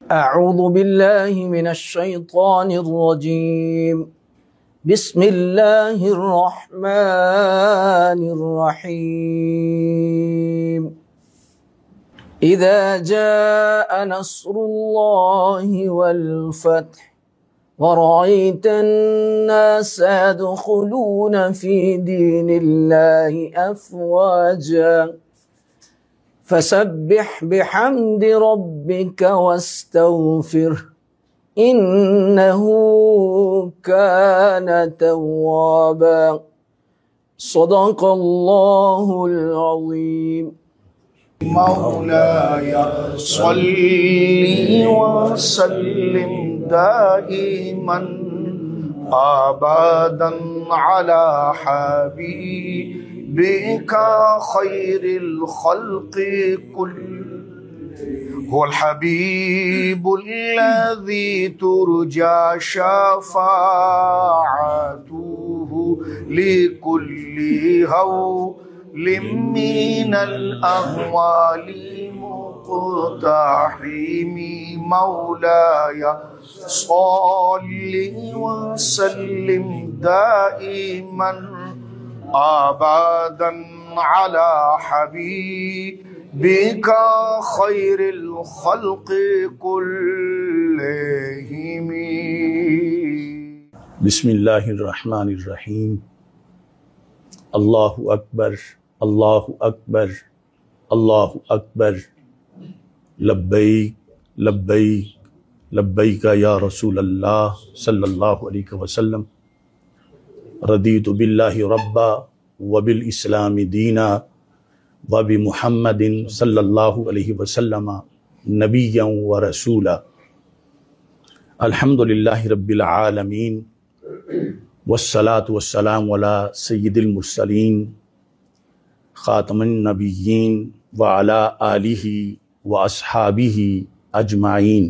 أعوذ بالله من الشيطان الرجيم. بسم الله الرحمن الرحيم. إذا جاء نصر الله والفتح ورأيت الناس يدخلون في دين الله أفواجا فسبح بحمد ربك واستغفره إنه كان توابا. صدق الله العظيم. مولاي صل وسلم دائما ابدا على حبيبك خير الخلق كلهم. هو الحبيب الذي ترجى شفاعته لكل هول من الأهوال مقتحم. مولاي صل وسلم دائما أبدا على حبيبك خير الخلق كلهم. بسم اللہ الرحمن الرحیم. اللہ اکبر اللہ اکبر اللہ اکبر. لبیک لبیک لبیک یا رسول اللہ صلی اللہ علیہ وسلم. رضیت باللہ ربا وبالاسلام دینا وبمحمد صلی اللہ علیہ وسلم نبیا ورسولا. الحمدللہ رب العالمین والصلاة والسلام علی سید المرسلین خاتم النبیین وعلی آلہ واصحابہ اجمعین.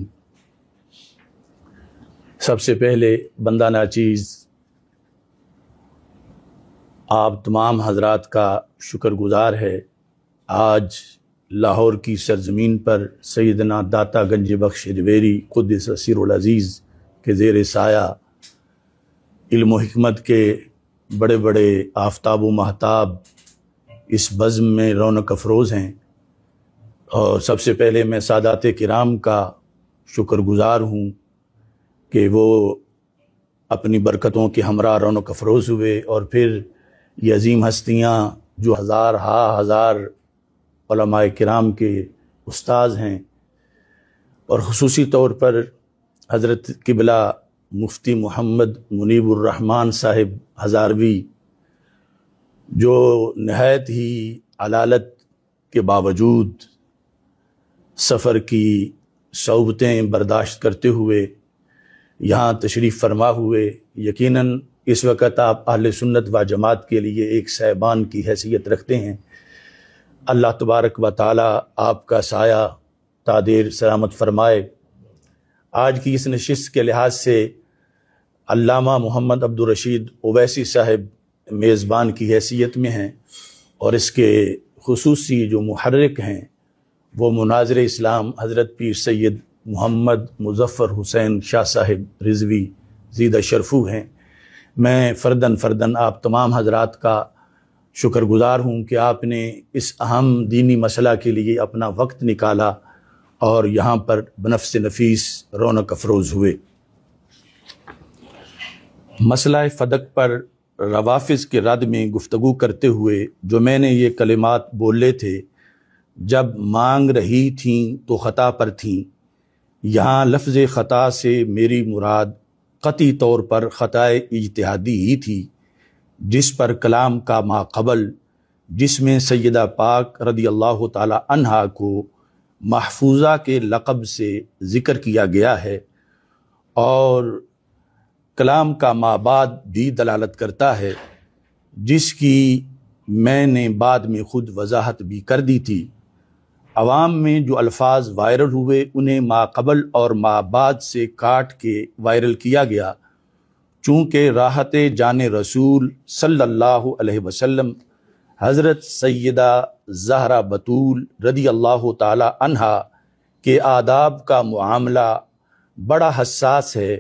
سب سے پہلے بندہ ناچیز آپ تمام حضرات کا شکر گزار ہے. آج لاہور کی سرزمین پر سیدنا داتا گنج بخش جویری قدس سر العزیز کے زیر سایہ علم و حکمت کے بڑے بڑے آفتاب و مہتاب اس بزم میں رونق افروز ہیں. اور سب سے پہلے میں سادات کرام کا شکر گزار ہوں کہ وہ اپنی برکتوں کے ہمراہ رونق افروز ہوئے، اور پھر یہ عظیم ہستیاں جو ہزار علماء کرام کے استاذ ہیں، اور خصوصی طور پر حضرت قبلہ مفتی محمد منیب الرحمن صاحب ہزاروی، جو نہایت ہی علالت کے باوجود سفر کی صعوبتیں برداشت کرتے ہوئے یہاں تشریف فرما ہوئے. یقیناً اس وقت آپ اہل سنت و جماعت کے لیے ایک صاحبان کی حیثیت رکھتے ہیں. اللہ تبارک و تعالی آپ کا سایہ تا دیر سلامت فرمائے. آج کی اس نشست کے لحاظ سے علامہ محمد عبدالرشید اویسی صاحب میزبان کی حیثیت میں ہیں، اور اس کے خصوصی جو محرک ہیں وہ مناظر اسلام حضرت پیر سید محمد مظفر حسین شاہ صاحب رضوی زیدہ شرفو ہیں. میں فرداً آپ تمام حضرات کا شکر گزار ہوں کہ آپ نے اس اہم دینی مسئلہ کے لیے اپنا وقت نکالا اور یہاں پر بنفس نفیس رونق افروز ہوئے. مسئلہ فدق پر روافظ کے رد میں گفتگو کرتے ہوئے جو میں نے یہ کلمات بولے تھے، جب مانگ رہی تھیں تو خطا پر تھیں، یہاں لفظ خطا سے میری مراد قطعی طور پر خطائے اجتہادی ہی تھی، جس پر کلام کا ماقبل، جس میں سیدہ پاک رضی اللہ تعالی عنہا کو محفوظہ کے لقب سے ذکر کیا گیا ہے، اور کلام کا مابعد بھی دلالت کرتا ہے، جس کی میں نے بعد میں خود وضاحت بھی کر دی تھی. عوام میں جو الفاظ وائرل ہوئے انہیں ماقبل اور مابعد سے کاٹ کے وائرل کیا گیا، چونکہ راحت جان رسول صلی اللہ علیہ وسلم حضرت سیدہ زہرا بطول رضی اللہ تعالی عنہا کہ آداب کا معاملہ بڑا حساس ہے،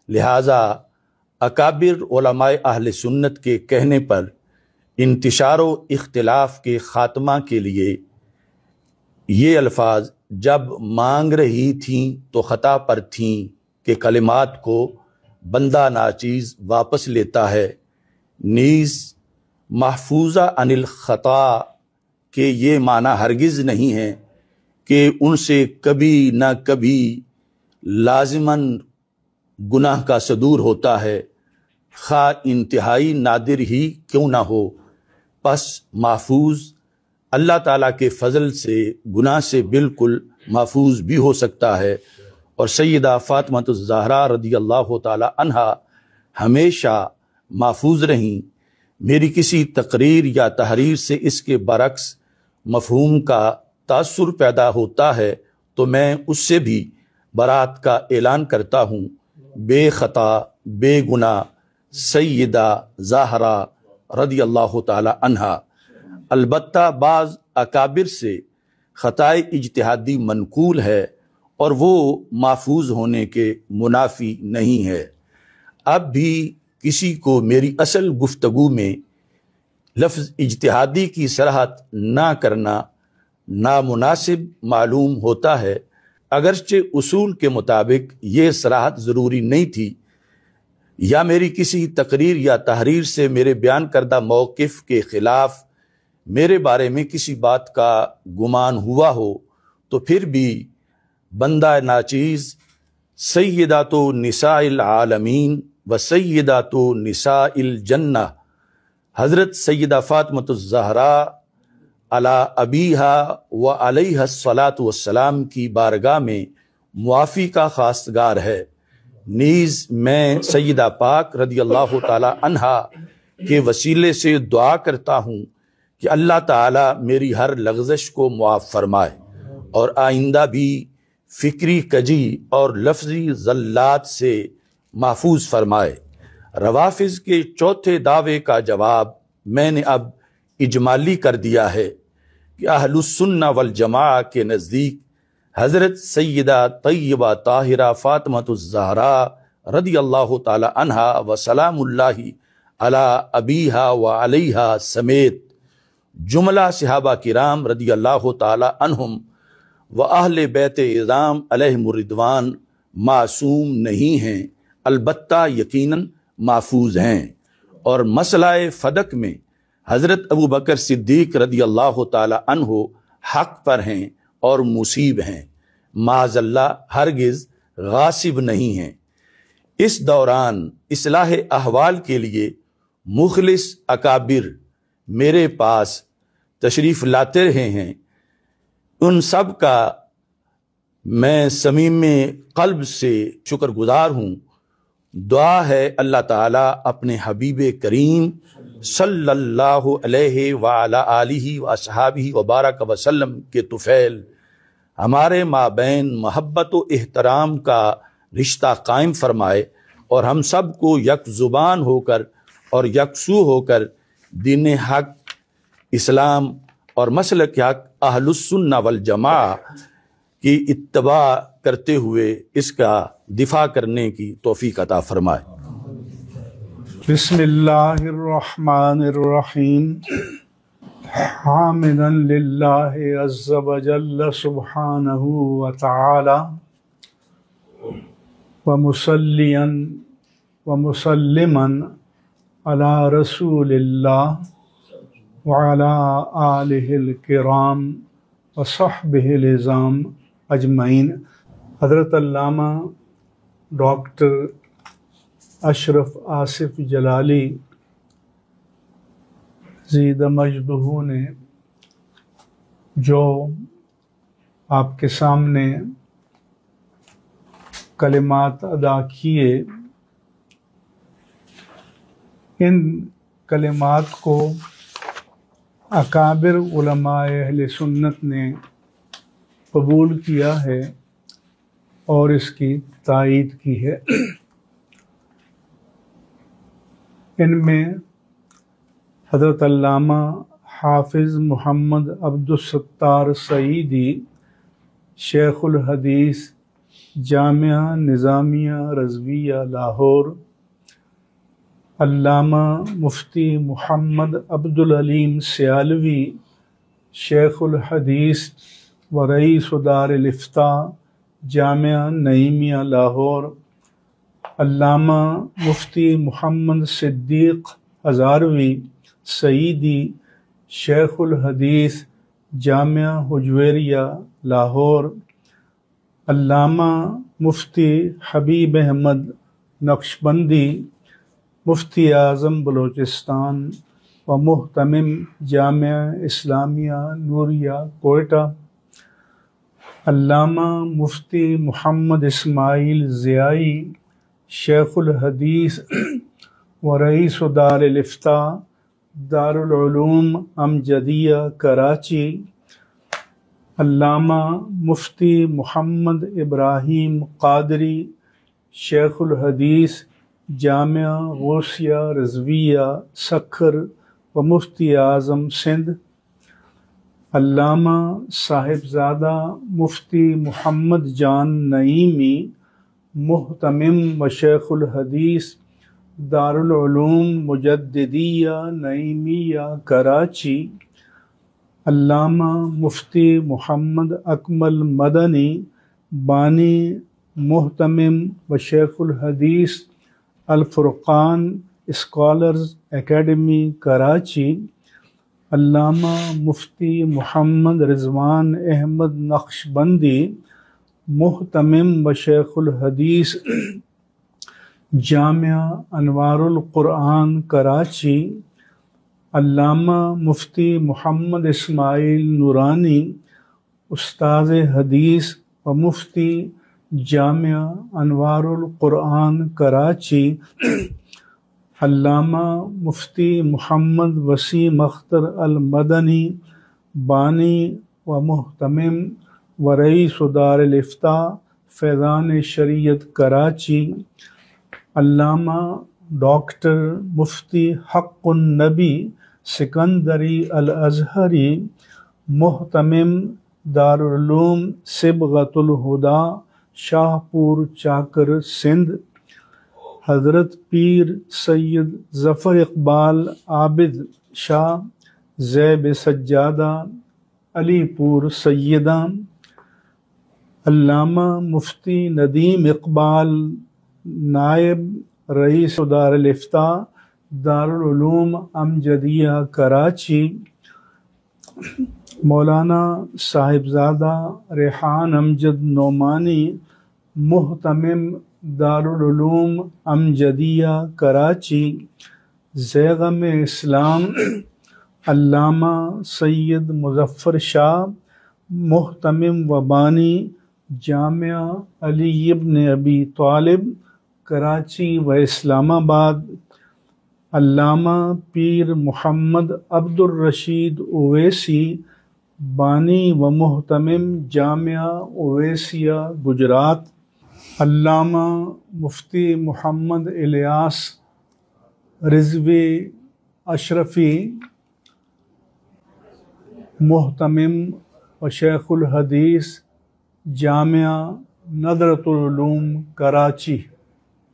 لہٰذا اکابر علماء اہل سنت کے کہنے پر انتشار و اختلاف کے خاتمہ کے لیے یہ الفاظ جب مانگ رہی تھیں تو خطا پر تھیں کہ کلمات کو بندہ ناچیز واپس لیتا ہے، نیز محفوظہ عن الخطا کہ یہ معنی ہرگز نہیں ہے کہ ان سے کبھی نہ کبھی لازماً گناہ کا صدور ہوتا ہے، خواہ انتہائی نادر ہی کیوں نہ ہو، پس محفوظ اللہ تعالیٰ کے فضل سے گناہ سے بالکل محفوظ بھی ہو سکتا ہے۔ اور سیدہ فاطمہ الزہرا رضی اللہ تعالی عنہا ہمیشہ محفوظ رہیں۔ میری کسی تقریر یا تحریر سے اس کے برعکس مفہوم کا تاثر پیدا ہوتا ہے تو میں اس سے بھی برات کا اعلان کرتا ہوں۔ بے خطا بے گناہ سیدہ زہرا رضی اللہ تعالی عنہا۔ البتہ بعض اکابر سے خطائے اجتہادی منقول ہے اور وہ محفوظ ہونے کے منافی نہیں ہے۔ اب بھی کسی کو میری اصل گفتگو میں لفظ اجتہادی کی صراحت نہ کرنا نامناسب معلوم ہوتا ہے، اگرچہ اصول کے مطابق یہ صراحت ضروری نہیں تھی، یا میری کسی تقریر یا تحریر سے میرے بیان کردہ موقف کے خلاف میرے بارے میں کسی بات کا گمان ہوا ہو تو پھر بھی بندہ ناچیز سیدات نساء العالمین و سیدات نساء الجنہ حضرت سیدہ فاطمہ الزہرا علی ابیہا و علیہ الصلاۃ والسلام کی بارگاہ میں معافی کا خواستگار ہے۔ نیز میں سیدہ پاک رضی اللہ تعالی عنہا کے وسیلے سے دعا کرتا ہوں کہ اللہ تعالی میری ہر لغزش کو معاف فرمائے اور آئندہ بھی فکری کجی اور لفظی زلات سے محفوظ فرمائے۔ روافظ کے چوتھے دعوے کا جواب میں نے اب اجمالی کر دیا ہے کہ اہل السنہ والجماعہ کے نزدیک حضرت سیدہ طیبہ طاہرہ فاطمہ الزہرا رضی اللہ تعالی عنہا و سلام اللہ علی ابیہا و علیہا سمیت جملہ صحابہ کرام رضی اللہ تعالی عنہم و اہل بیت اعظام علیہم الرضوان معصوم نہیں ہیں، البتہ یقیناً محفوظ ہیں، اور مسئلہ فدق میں حضرت ابو بکر صدیق رضی اللہ تعالی عنہ حق پر ہیں اور مصیب ہیں، معاذ اللہ ہرگز غاصب نہیں ہیں۔ اس دوران اصلاح احوال کے لیے مخلص اکابر میرے پاس تشریف لاتے رہے ہیں، ان سب کا میں صمیم قلب سے شکر گزار ہوں۔ دعا ہے اللہ تعالیٰ اپنے حبیب کریم صلی اللہ علیہ وعلی آلہ واصحابہ وبارک وسلم کے طفیل ہمارے مابین محبت و احترام کا رشتہ قائم فرمائے اور ہم سب کو یک زبان ہو کر اور یکسو ہو کر دین حق، اسلام اور مسلک حق اہل السنہ والجماعہ کی اتباع کرتے ہوئے اس کا دفاع کرنے کی توفیق عطا فرمائے۔ بسم اللہ الرحمن الرحیم، حامدا للہ عز وجل سبحانہ وتعالی ومصلیا ومسلما علی رسول اللہ وعلی آلہ الکرام وصحبہ العظام اجمعین۔ حضرت علامہ ڈاکٹر اشرف آصف جلالی زید مجدہ نے جو آپ کے سامنے کلمات ادا کیے، ان کلمات کو اکابر علماء اہل سنت نے قبول کیا ہے اور اس کی تائید کی ہے۔ ان میں حضرت علامہ حافظ محمد عبد الستار سعیدی شیخ الحدیث جامعہ نظامیہ رضویہ لاہور، علامہ مفتی محمد عبدالعلیم سیالوی شیخ الحدیث و رئیس دار الافتاء جامعہ نعیمیہ لاہور، علامہ مفتی محمد صدیق ہزاروی سعیدی شیخ الحدیث جامعہ حجویریہ لاہور، علامہ مفتی حبیب احمد نقشبندی مفتی اعظم بلوچستان و محتمم جامعہ اسلامیہ نوریہ کوئٹہ، علامہ مفتی محمد اسماعیل ضیائی شیخ الحدیث و رئیس دار الافتاء دارالعلوم امجدیہ کراچی، علامہ مفتی محمد ابراہیم قادری شیخ الحدیث جامعہ غوثیہ رضویہ سکھر و مفتی اعظم سندھ، علامہ صاحبزادہ مفتی محمد جان نعیمی محتمم و شیخ الحدیث دارالعلوم مجددیہ نعیمیہ کراچی، علامہ مفتی محمد اکمل مدنی بانی محتمم و شیخ الحدیث الفرقان اسکالرز اکیڈمی کراچی، علامہ مفتی محمد رضوان احمد نقشبندی محتمم و شیخ الحدیث جامعہ انوار القرآن کراچی، علامہ مفتی محمد اسماعیل نورانی استاذ حدیث و مفتی جامعہ انوار القرآن کراچی، علامہ مفتی محمد وسیم اختر المدنی بانی و محتمم و رئیس دار الافتاء فیضان شریعت کراچی، علامہ ڈاکٹر مفتی حق النبی سکندری الازہری محتمم دارالعلوم صبغۃ الہدیٰ شاہپور چاکر سندھ، حضرت پیر سید ظفر اقبال عابد شاہ زیب سجادہ علی پور سیدہ، علامہ مفتی ندیم اقبال نائب رئیس دار الافتاء دارالعلوم امجدیہ کراچی، مولانا صاحبزادہ ریحان امجد نعمانی محتمم دارالعلوم امجدیہ کراچی، زیغم اسلام علامہ سید مظفر شاہ محتمم و بانی جامعہ علی ابن ابی طالب کراچی و اسلام آباد، علامہ پیر محمد عبد الرشید اویسی بانی و محتمم جامعہ اویسیہ گجرات، علامہ مفتی محمد الیاس رضوی اشرفی محتمم و شیخ الحدیث جامعہ ندرۃ العلوم کراچی،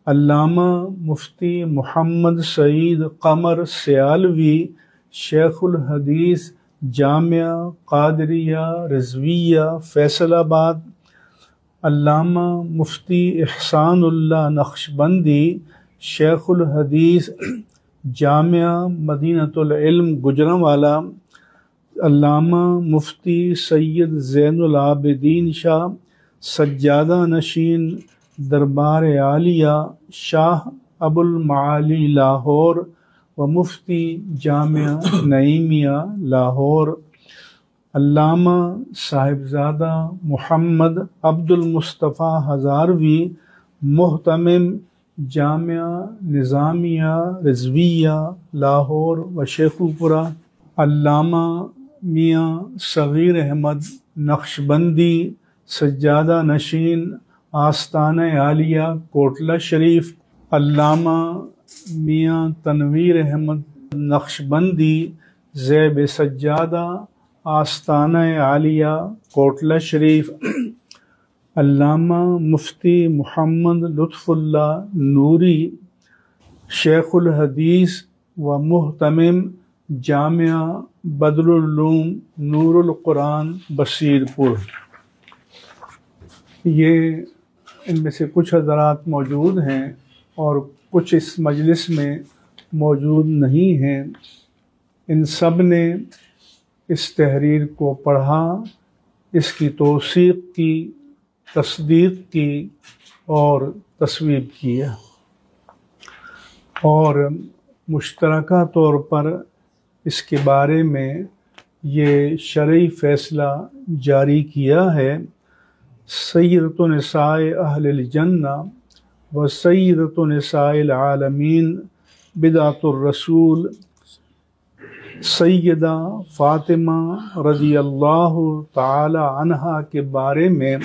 علامہ مفتی محمد سعید قمر سیالوی شیخ الحدیث جامعہ قادریہ رضویہ فیصل آباد، علامہ مفتی احسان اللہ نقشبندی شیخ الحدیث جامعہ مدینۃ العلم گوجرانوالا، علامہ مفتی سید زین العابدین شاہ سجادہ نشین دربار عالیہ شاہ ابو المعالی لاہور و مفتی جامعہ نعیمیہ لاہور، علامہ صاحبزادہ محمد عبد المصطفیٰ ہزاروی محتمم جامعہ نظامیہ رضویہ لاہور و شیخوپورہ، علامہ میاں صغیر احمد نقشبندی سجادہ نشین آستانہ عالیہ کوٹلہ شریف، علامہ میاں تنویر احمد نقشبندی زیب سجادہ آستانہ عالیہ کوٹلہ شریف، علامہ مفتی محمد لطف اللہ نوری، شیخ الحدیث و محتمم جامعہ بدر العلوم نور القرآن بصیر پور۔ یہ ان میں سے کچھ حضرات موجود ہیں اور کچھ اس مجلس میں موجود نہیں ہیں۔ ان سب نے اس تحریر کو پڑھا، اس کی توثیق کی، تصدیق کی اور تصویب کیا، اور مشترکہ طور پر اس کے بارے میں یہ شرعی فیصلہ جاری کیا ہے: سیدۃ نساء اہل الجنہ و سیدۃ نساء العالمین بدعۃ الرسول سیدہ فاطمہ رضی اللہ تعالی عنہا کے بارے میں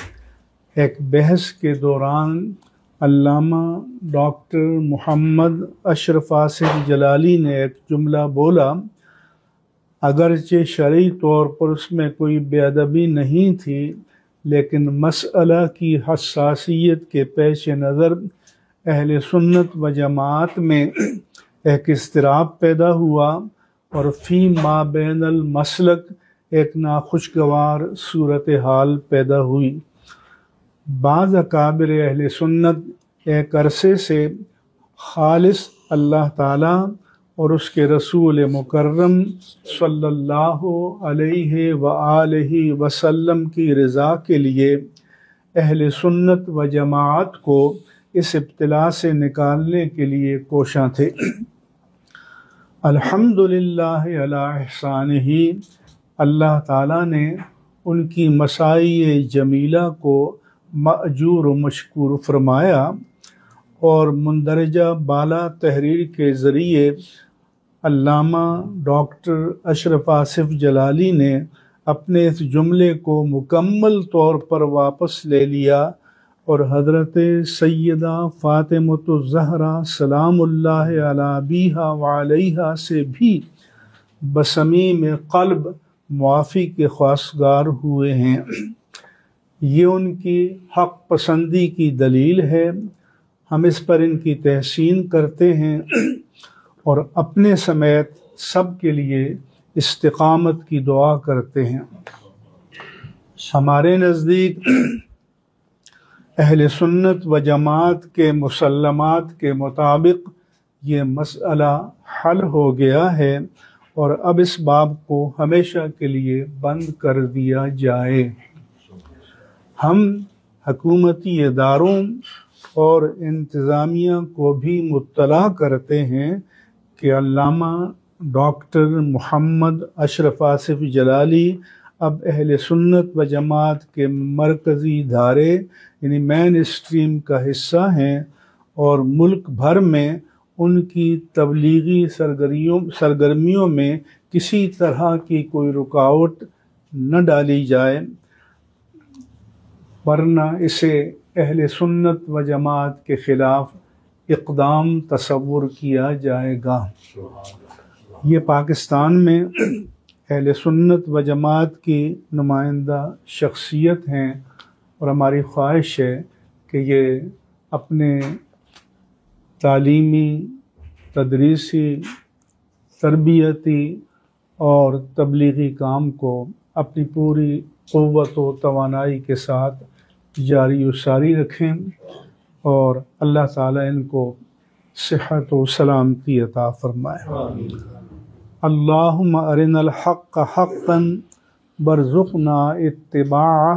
ایک بحث کے دوران علامہ ڈاکٹر محمد اشرف آصف جلالی نے ایک جملہ بولا: اگرچہ شرعی طور پر اس میں کوئی بے ادبی نہیں تھی، لیکن مسئلہ کی حساسیت کے پیش نظر اہل سنت و جماعت میں ایک اضطراب پیدا ہوا اور فی ما بین المسلک ایک ناخوشگوار صورتحال پیدا ہوئی۔ بعض اکابر اہل سنت ایک عرصے سے خالص اللہ تعالیٰ اور اس کے رسول مکرم صلی اللہ علیہ وآلہ وسلم کی رضا کے لیے اہل سنت و جماعت کو اس ابتلا سے نکالنے کے لیے کوشاں تھے۔ الحمدللہ علی احسانہ، اللہ تعالیٰ نے ان کی مساعی جمیلہ کو مأجور و مشکور فرمایا اور مندرجہ بالا تحریر کے ذریعے علامہ ڈاکٹر اشرف آصف جلالی نے اپنے اس جملے کو مکمل طور پر واپس لے لیا اور حضرت سیدہ فاطمۃ الزہرا سلام اللہ علی ابیہا وعلیہا سے بھی بصمیم قلب معافی کے خواستگار ہوئے ہیں۔ یہ ان کی حق پسندی کی دلیل ہے۔ ہم اس پر ان کی تحسین کرتے ہیں اور اپنے سمیت سب کے لیے استقامت کی دعا کرتے ہیں۔ ہمارے نزدیک اہل سنت و جماعت کے مسلمات کے مطابق یہ مسئلہ حل ہو گیا ہے اور اب اس باب کو ہمیشہ کے لیے بند کر دیا جائے۔ ہم حکومتی اداروں اور انتظامیہ کو بھی مطلع کرتے ہیں کہ علامہ ڈاکٹر محمد اشرف آصف جلالی اب اہل سنت و جماعت کے مرکزی دھارے یعنی مین اسٹریم کا حصہ ہیں اور ملک بھر میں ان کی تبلیغی سرگرمیوں میں کسی طرح کی کوئی رکاوٹ نہ ڈالی جائے، ورنہ اسے اہل سنت و جماعت کے خلاف اقدام تصور کیا جائے گا۔ یہ پاکستان میں اہل سنت و جماعت کی نمائندہ شخصیت ہیں اور ہماری خواہش ہے کہ یہ اپنے تعلیمی، تدریسی، تربیتی اور تبلیغی کام کو اپنی پوری قوت و توانائی کے ساتھ جاری و ساری رکھیں اور اللہ تعالیٰ ان کو صحت و سلامتی عطا فرمائے۔ اللہم ارنا الحق حقا وارزقنا اتباعہ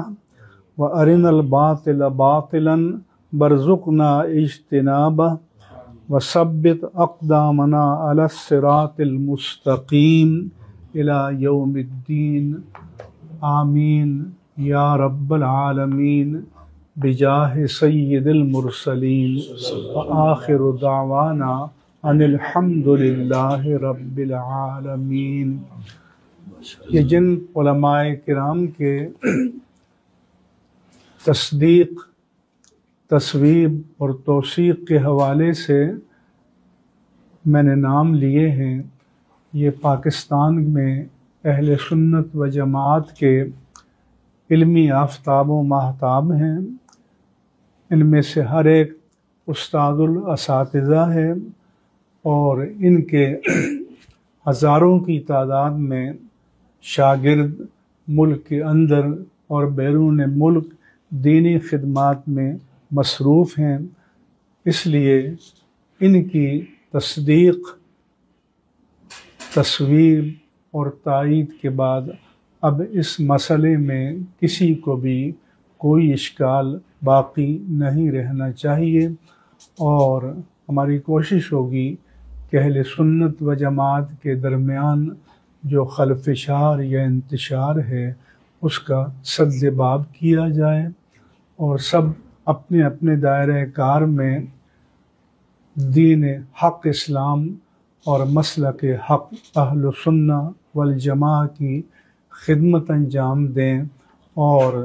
وارنا الباطل باطلا وارزقنا اجتنابہ وثبت اقدامنا علی الصراط المستقیم الی یوم الدین، آمین یا رب العالمین بجاہ سید المرسلین وآخر دعوانا ان الحمد للہ رب العالمین۔ یہ جن علماء کرام کے تصدیق، تصویب اور توثیق کے حوالے سے میں نے نام لیے ہیں، یہ پاکستان میں اہل سنت و جماعت کے علمی آفتاب و ماہتاب ہیں ان میں سے ہر ایک استاد الاساتذہ ہے اور ان کے ہزاروں کی تعداد میں شاگرد ملک کے اندر اور بیرون ملک دینی خدمات میں مصروف ہیں۔ اس لیے ان کی تصدیق، تصویب اور تائید کے بعد اب اس مسئلے میں کسی کو بھی کوئی اشکال باقی نہیں رہنا چاہیے، اور ہماری کوشش ہوگی کہ اہل سنت و جماعت کے درمیان جو خلفشار یا انتشار ہے اس کا سد باب کیا جائے، اور سب اپنے اپنے دائرہ کار میں دین حق اسلام اور مسلک حق اہل سنہ والجماع کی خدمت انجام دیں، اور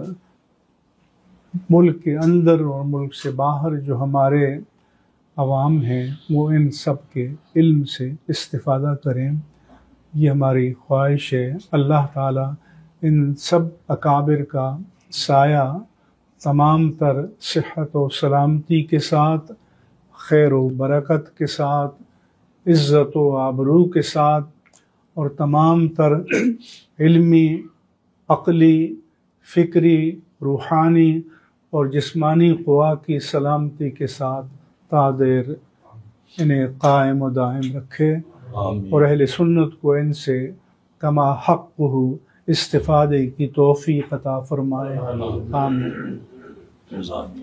ملک کے اندر اور ملک سے باہر جو ہمارے عوام ہیں وہ ان سب کے علم سے استفادہ کریں۔ یہ ہماری خواہش ہے۔ اللہ تعالیٰ ان سب اکابر کا سایہ تمام تر صحت و سلامتی کے ساتھ، خیر و برکت کے ساتھ، عزت و آبرو کے ساتھ، اور تمام تر علمی، عقلی، فکری، روحانی اور جسمانی قوا کی سلامتی کے ساتھ تادیر انہیں قائم و دائم رکھے، اور اہل سنت کو ان سے کما حقہ استفادے کی توفیق عطا فرمائے۔ آمین۔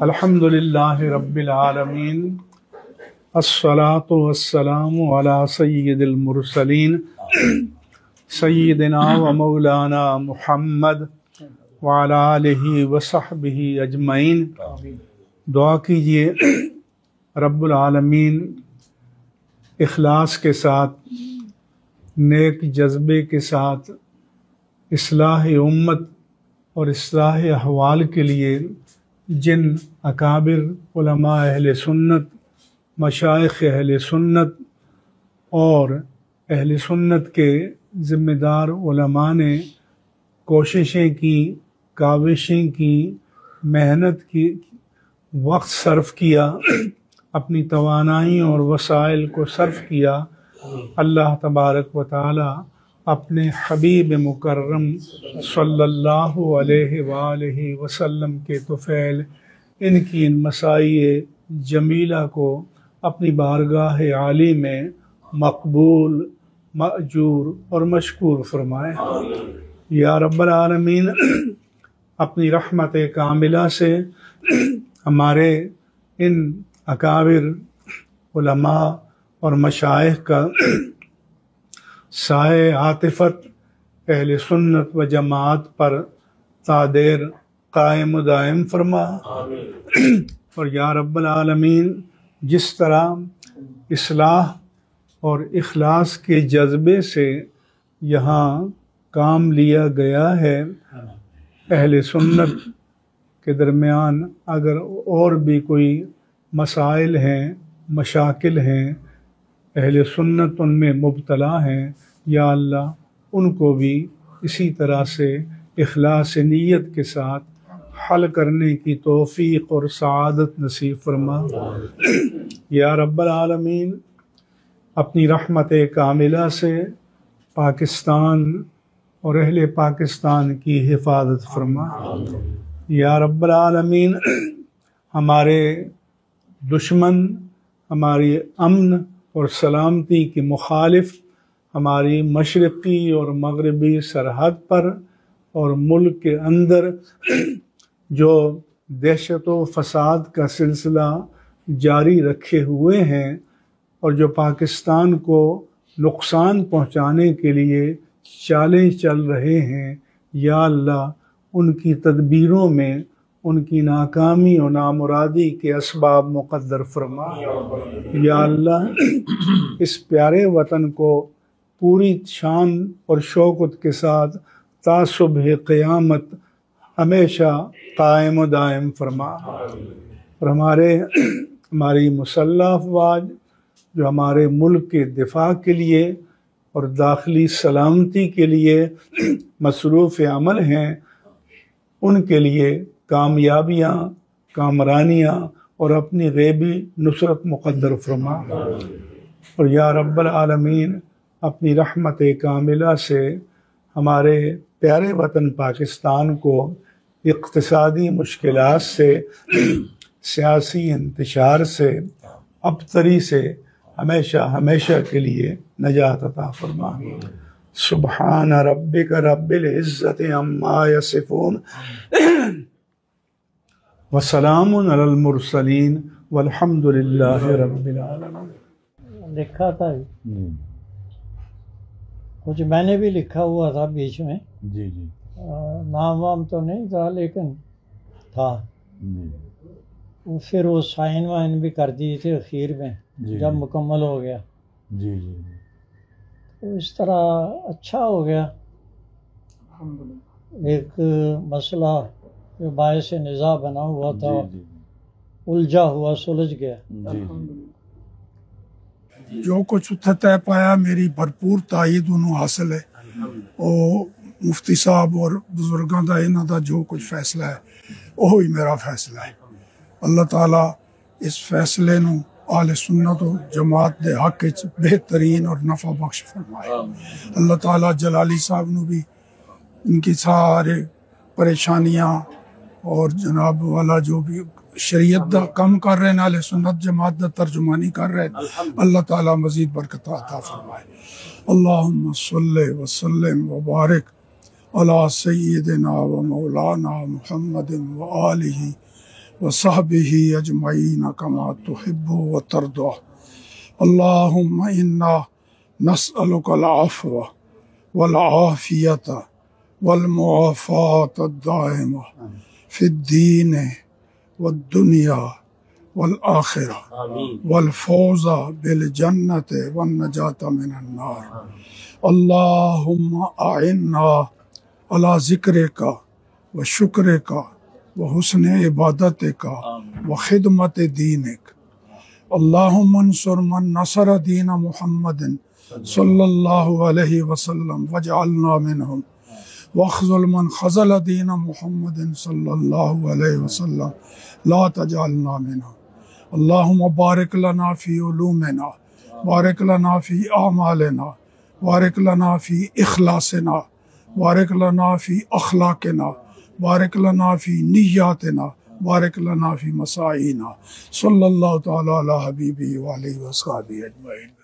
الحمدللہ رب العالمین، الصلاة والسلام علی سید المرسلین سیدنا و مولانا محمد وعلی آلہ وصحبہ اجمعین۔ دعا کیجئے رب العالمین اخلاص کے ساتھ، نیک جذبے کے ساتھ اصلاح امت اور اصلاح احوال کے لیے جن اکابر علماء اہل سنت، مشائخ اہل سنت اور اہل سنت کے ذمہ دار علماء نے کوششیں کی، کاوشیں کی، محنت کی، وقت صرف کیا، اپنی توانائی اور وسائل کو صرف کیا، اللہ تبارک و تعالی اپنے حبیب مکرم صلی اللہ علیہ وآلہ وسلم کے طفیل ان کی ان مسائی جمیلہ کو اپنی بارگاہ عالی میں مقبول، مأجور اور مشکور فرمائے۔ یا رب العالمین، اپنی رحمت کاملہ سے ہمارے ان اکابر علماء اور مشائخ کا سائے عاطفت اہل سنت و جماعت پر تادیر قائم و دائم فرما، اور یا رب العالمین جس طرح اصلاح اور اخلاص کے جذبے سے یہاں کام لیا گیا ہے، اہل سنت کے درمیان اگر اور بھی کوئی مسائل ہیں، مشاکل ہیں، اہل سنت ان میں مبتلا ہیں، یا اللہ ان کو بھی اسی طرح سے اخلاص نیت کے ساتھ حل کرنے کی توفیق اور سعادت نصیب فرما۔ یا رب العالمین، اپنی رحمت کاملہ سے پاکستان اور اہل پاکستان کی حفاظت فرما۔ یا رب العالمین، ہمارے دشمن ہماری امن اور سلامتی کے مخالف ہماری مشرقی اور مغربی سرحد پر اور ملک کے اندر جو دہشت و فساد کا سلسلہ جاری رکھے ہوئے ہیں اور جو پاکستان کو نقصان پہنچانے کے لیے چالیں چل رہے ہیں، یا اللہ ان کی تدبیروں میں ان کی ناکامی و نامرادی کے اسباب مقدر فرما۔ یا اللہ اس پیارے وطن کو پوری شان اور شوکت کے ساتھ تا صبح قیامت ہمیشہ قائم و دائم فرما، اور ہماری مسلح افواج جو ہمارے ملک کے دفاع کے لیے اور داخلی سلامتی کے لیے مصروف عمل ہیں، ان کے لیے کامیابیاں کامرانیاں اور اپنی غیبی نصرت مقدر فرما۔ اور یا رب العالمین اپنی رحمت کاملہ سے ہمارے پیارے وطن پاکستان کو اقتصادی مشکلات سے، سیاسی انتشار سے، ابتری سے ہمیشہ کے لیے نجات عطا فرما۔ سبحان ربک رب العزت عما یصفون وسلام علی المرسلین والحمد للہ رب العالمین۔ لکھا تھا کچھ میں نے بھی لکھا ہوا تھا بیچ میں، جی جی نام وام تو نہیں تھا لیکن تھا، پھر وہ سائن وائن بھی کر دیے تھے اخیر میں جب مکمل ہو گیا۔ جی جی تو اس طرح اچھا ہو گیا، ایک مسئلہ جو باعث نزاع بنا ہوا تھا الجھا ہوا سلجھ گیا۔ جو کچھ اتھے طے پایا میری بھرپور تائید انہوں حاصل ہے، اور مفتی صاحب اور بزرگاں دا انہاں دا جو کچھ فیصلہ ہے وہی میرا فیصلہ ہے۔ اللہ تعالیٰ اس فیصلے نو اہل سنت و جماعت دے حق وچ بہترین اور نفع بخش فرمائے۔ اللہ تعالیٰ جلالی صاحب نو بھی ان کی سارے پریشانیاں اور جناب والا جو بھی شریعت دا کم کر رہے ہیں، اہل سنت جماعت دا ترجمانی کر رہے ہیں، اللہ تعالیٰ مزید برکت عطا فرمائے۔ اللہم صلی وسلم وبارک علی سیدنا و مولانا محمد و آلہ وصحبہ اجمعین کما تحب و ترضى۔ اللہم انا نسألک العفو والعافیت والمعافاة الدائمہ فی الدین والدنیا والآخرہ والفوز بالجنت والنجاة من النار۔ اللہم اعنا علی ذکرک و شکرک و حسن عبادتک و خدمت دینک۔ اللہم انصر من نصر دین محمد صلی اللہ علیہ وسلم واجعلنا منہم، واخذل من خذل دین محمد صلی اللہ علیہ وسلم لا تجعلنا منہم۔ اللہم بارک لنا فی علومنا، بارک لنا فی اعمالنا، بارک لنا فی اخلاصنا، بارک لنا فی اخلاقنا، بارک لنا فی نیاتنا، بارک لنا فی مساعینا۔ صلی اللہ تعالی علی حبیبی وآلہ وصحبہ اجمعین۔